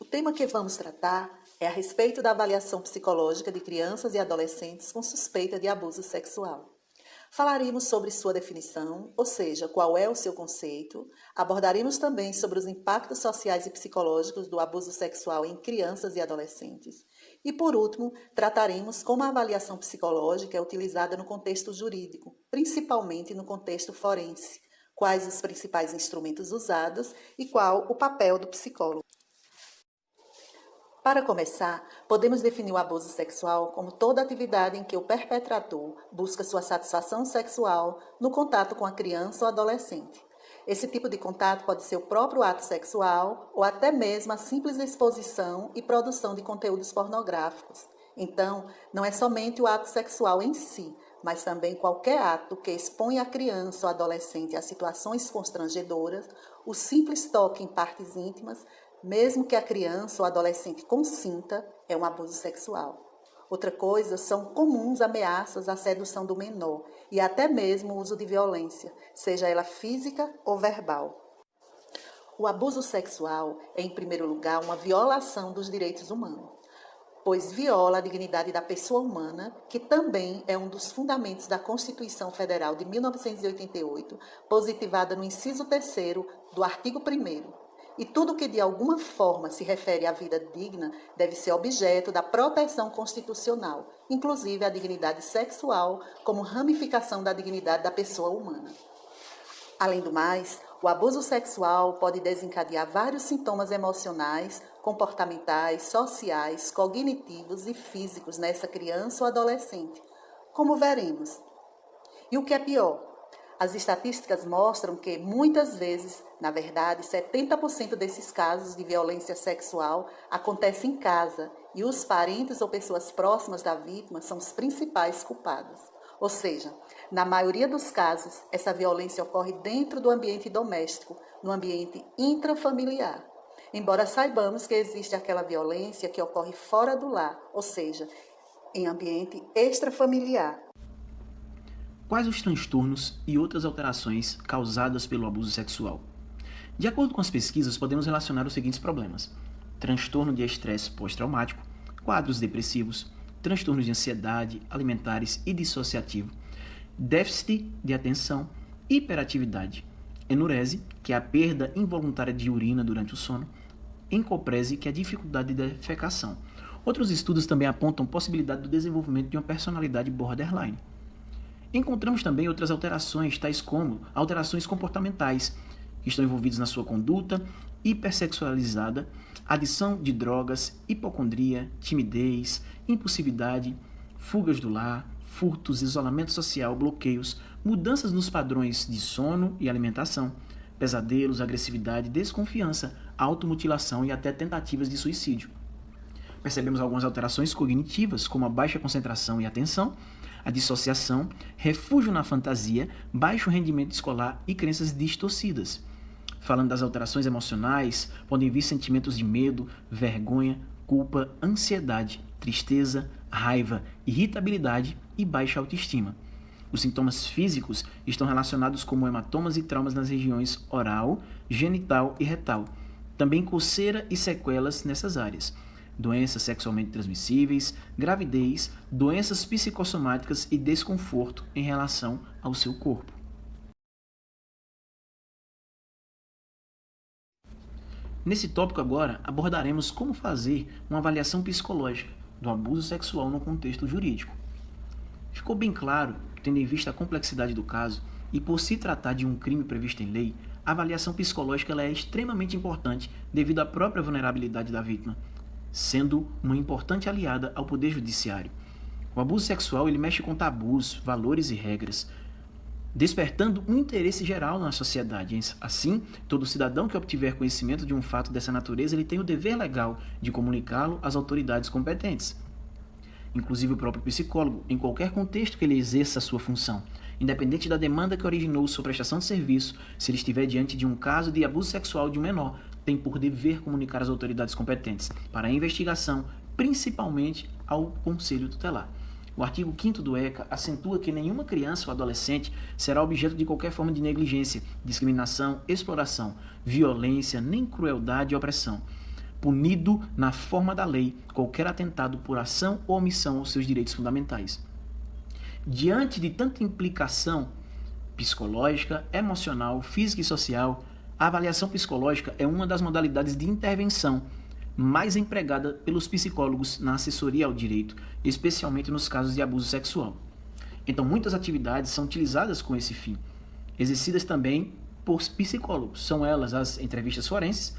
O tema que vamos tratar é a respeito da avaliação psicológica de crianças e adolescentes com suspeita de abuso sexual. Falaremos sobre sua definição, ou seja, qual é o seu conceito. Abordaremos também sobre os impactos sociais e psicológicos do abuso sexual em crianças e adolescentes. E, por último, trataremos como a avaliação psicológica é utilizada no contexto jurídico, principalmente no contexto forense, quais os principais instrumentos usados e qual o papel do psicólogo. Para começar, podemos definir o abuso sexual como toda atividade em que o perpetrador busca sua satisfação sexual no contato com a criança ou adolescente. Esse tipo de contato pode ser o próprio ato sexual ou até mesmo a simples exposição e produção de conteúdos pornográficos. Então, não é somente o ato sexual em si, mas também qualquer ato que expõe a criança ou adolescente a situações constrangedoras, o simples toque em partes íntimas, mesmo que a criança ou adolescente consinta, é um abuso sexual. Outra coisa são comuns ameaças à sedução do menor e até mesmo o uso de violência, seja ela física ou verbal. O abuso sexual é, em primeiro lugar, uma violação dos direitos humanos, pois viola a dignidade da pessoa humana, que também é um dos fundamentos da Constituição Federal de 1988, positivada no inciso 3º do artigo 1º. E tudo que de alguma forma se refere à vida digna deve ser objeto da proteção constitucional, inclusive a dignidade sexual como ramificação da dignidade da pessoa humana. Além do mais, o abuso sexual pode desencadear vários sintomas emocionais, comportamentais, sociais, cognitivos e físicos nessa criança ou adolescente, como veremos. E o que é pior? As estatísticas mostram que, muitas vezes, na verdade, 70% desses casos de violência sexual acontecem em casa e os parentes ou pessoas próximas da vítima são os principais culpados. Ou seja, na maioria dos casos, essa violência ocorre dentro do ambiente doméstico, no ambiente intrafamiliar. Embora saibamos que existe aquela violência que ocorre fora do lar, ou seja, em ambiente extrafamiliar. Quais os transtornos e outras alterações causadas pelo abuso sexual? De acordo com as pesquisas, podemos relacionar os seguintes problemas: transtorno de estresse pós-traumático, quadros depressivos, transtornos de ansiedade, alimentares e dissociativo, déficit de atenção, hiperatividade, enurese, que é a perda involuntária de urina durante o sono, encoprese, que é a dificuldade de defecação. Outros estudos também apontam possibilidade do desenvolvimento de uma personalidade borderline. Encontramos também outras alterações, tais como alterações comportamentais, que estão envolvidas na sua conduta hipersexualizada, adição de drogas, hipocondria, timidez, impulsividade, fugas do lar, furtos, isolamento social, bloqueios, mudanças nos padrões de sono e alimentação, pesadelos, agressividade, desconfiança, automutilação e até tentativas de suicídio. Percebemos algumas alterações cognitivas, como a baixa concentração e atenção, a dissociação, refúgio na fantasia, baixo rendimento escolar e crenças distorcidas. Falando das alterações emocionais, podem vir sentimentos de medo, vergonha, culpa, ansiedade, tristeza, raiva, irritabilidade e baixa autoestima. Os sintomas físicos estão relacionados com hematomas e traumas nas regiões oral, genital e retal. Também coceira e sequelas nessas áreas. Doenças sexualmente transmissíveis, gravidez, doenças psicossomáticas e desconforto em relação ao seu corpo. Nesse tópico agora, abordaremos como fazer uma avaliação psicológica do abuso sexual no contexto jurídico. Ficou bem claro, tendo em vista a complexidade do caso, e por se tratar de um crime previsto em lei, a avaliação psicológica ela é extremamente importante devido à própria vulnerabilidade da vítima, sendo uma importante aliada ao poder judiciário. O abuso sexual ele mexe com tabus, valores e regras, despertando um interesse geral na sociedade. Assim, todo cidadão que obtiver conhecimento de um fato dessa natureza, ele tem o dever legal de comunicá-lo às autoridades competentes, inclusive o próprio psicólogo, em qualquer contexto que ele exerça a sua função, independente da demanda que originou sua prestação de serviço. Se ele estiver diante de um caso de abuso sexual de um menor, tem por dever comunicar às autoridades competentes para a investigação, principalmente ao Conselho Tutelar. O artigo 5º do ECA acentua que nenhuma criança ou adolescente será objeto de qualquer forma de negligência, discriminação, exploração, violência, nem crueldade e opressão. punido na forma da lei qualquer atentado por ação ou omissão aos seus direitos fundamentais. Diante de tanta implicação psicológica, emocional, física e social, a avaliação psicológica é uma das modalidades de intervenção mais empregada pelos psicólogos na assessoria ao direito, especialmente nos casos de abuso sexual. Então, muitas atividades são utilizadas com esse fim, exercidas também por psicólogos. São elas as entrevistas forenses.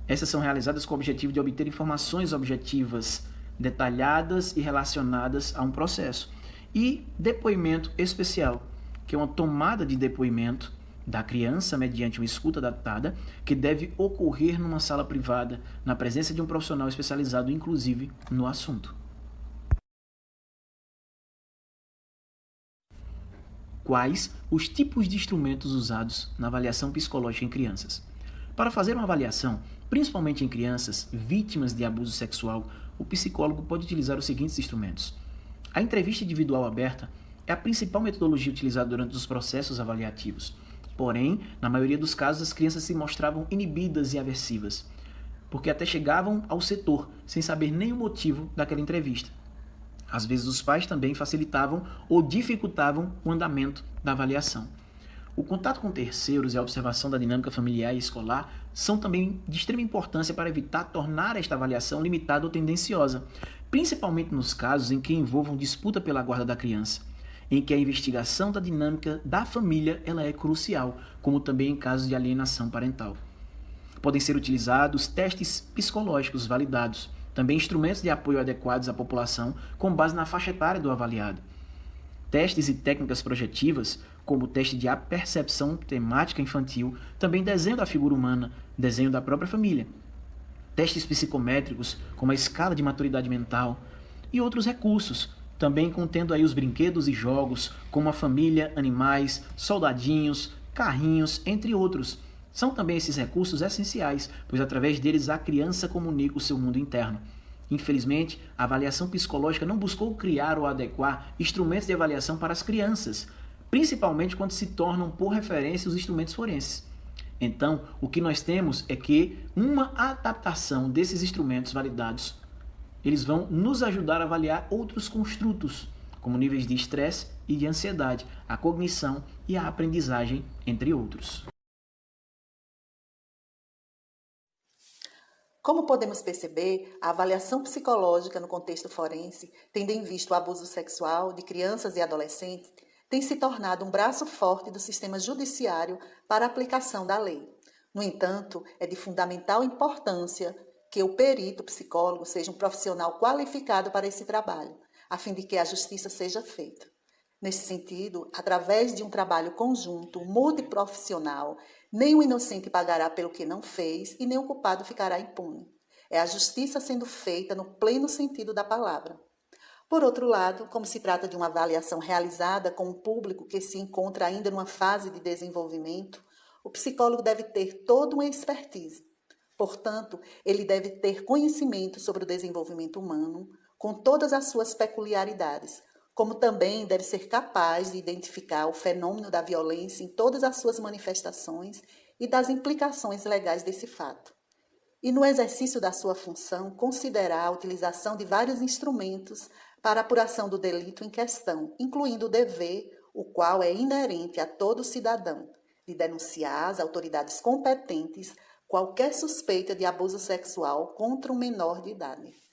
Essas são realizadas com o objetivo de obter informações objetivas, detalhadas e relacionadas a um processo. E depoimento especial, que é uma tomada de depoimento da criança mediante uma escuta adaptada, que deve ocorrer numa sala privada, na presença de um profissional especializado, inclusive, no assunto. Quais os tipos de instrumentos usados na avaliação psicológica em crianças? Para fazer uma avaliação, principalmente em crianças vítimas de abuso sexual, o psicólogo pode utilizar os seguintes instrumentos. A entrevista individual aberta é a principal metodologia utilizada durante os processos avaliativos. Porém, na maioria dos casos, as crianças se mostravam inibidas e aversivas, porque até chegavam ao setor sem saber nem o motivo daquela entrevista. Às vezes, os pais também facilitavam ou dificultavam o andamento da avaliação. O contato com terceiros e a observação da dinâmica familiar e escolar são também de extrema importância para evitar tornar esta avaliação limitada ou tendenciosa, principalmente nos casos em que envolvam disputa pela guarda da criança, em que a investigação da dinâmica da família ela é crucial, como também em casos de alienação parental. Podem ser utilizados testes psicológicos validados, também instrumentos de apoio adequados à população com base na faixa etária do avaliado. Testes e técnicas projetivas, como o teste de apercepção temática infantil, também desenho da figura humana, desenho da própria família. Testes psicométricos, como a escala de maturidade mental, e outros recursos, também contendo aí os brinquedos e jogos, como a família, animais, soldadinhos, carrinhos, entre outros. São também esses recursos essenciais, pois através deles a criança comunica o seu mundo interno. Infelizmente, a avaliação psicológica não buscou criar ou adequar instrumentos de avaliação para as crianças, principalmente quando se tornam por referência os instrumentos forenses. Então, o que nós temos é que uma adaptação desses instrumentos validados, eles vão nos ajudar a avaliar outros construtos, como níveis de estresse e de ansiedade, a cognição e a aprendizagem, entre outros. Como podemos perceber, a avaliação psicológica no contexto forense, tendo em vista o abuso sexual de crianças e adolescentes, tem se tornado um braço forte do sistema judiciário para a aplicação da lei. No entanto, é de fundamental importância que o perito psicólogo seja um profissional qualificado para esse trabalho, a fim de que a justiça seja feita. Nesse sentido, através de um trabalho conjunto, multiprofissional, nem o inocente pagará pelo que não fez e nem o culpado ficará impune. É a justiça sendo feita no pleno sentido da palavra. Por outro lado, como se trata de uma avaliação realizada com um público que se encontra ainda numa fase de desenvolvimento, o psicólogo deve ter toda uma expertise. Portanto, ele deve ter conhecimento sobre o desenvolvimento humano, com todas as suas peculiaridades, como também deve ser capaz de identificar o fenômeno da violência em todas as suas manifestações e das implicações legais desse fato. E no exercício da sua função, considerar a utilização de vários instrumentos para a apuração do delito em questão, incluindo o dever, o qual é inerente a todo cidadão, de denunciar às autoridades competentes qualquer suspeita de abuso sexual contra um menor de idade.